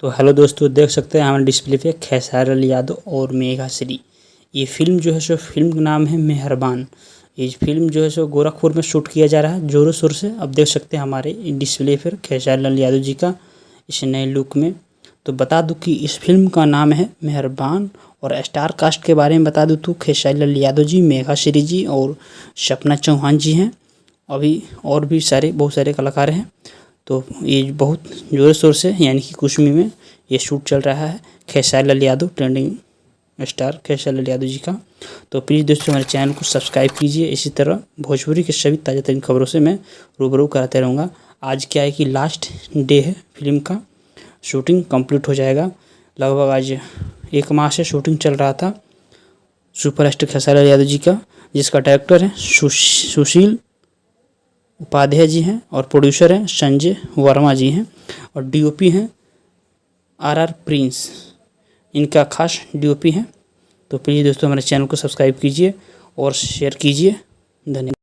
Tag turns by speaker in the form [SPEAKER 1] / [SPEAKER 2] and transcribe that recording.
[SPEAKER 1] तो हेलो दोस्तों, देख सकते हैं हमारे डिस्प्ले पे खेसारी लाल यादव और मेघा श्री। ये फिल्म जो है सो फिल्म का नाम है मेहरबान। ये फिल्म जो है सो गोरखपुर में शूट किया जा रहा है जोरों शोर से। अब देख सकते हैं हमारे डिस्प्ले पर खेसारी लाल यादव जी का इस नए लुक में। तो बता दूं कि इस फिल्म का नाम है मेहरबान। और स्टार कास्ट के बारे में बता दूं तो खेसारी लाल यादव जी, मेघा श्री जी और सपना चौहान जी हैं। अभी और भी बहुत सारे कलाकार हैं। तो ये बहुत ज़ोर शोर से यानी कि कुश्मी में ये शूट चल रहा है खेसारी लाल यादव, ट्रेंडिंग स्टार खेसारी लाल यादव जी का। तो प्लीज़ दोस्तों हमारे चैनल को सब्सक्राइब कीजिए। इसी तरह भोजपुरी के सभी ताज़ा तरीन खबरों से मैं रूबरू कराते रहूँगा। आज क्या है कि लास्ट डे है फिल्म का, शूटिंग कंप्लीट हो जाएगा। लगभग आज 1 माह से शूटिंग चल रहा था सुपरस्टार खेसारी लाल यादव जी का, जिसका डायरेक्टर है सुशील उपाध्याय जी हैं और प्रोड्यूसर हैं संजय वर्मा जी हैं और डीओपी हैं आर प्रिंस, इनका खास डीओपी हैं। तो प्लीज़ दोस्तों हमारे चैनल को सब्सक्राइब कीजिए और शेयर कीजिए। धन्यवाद।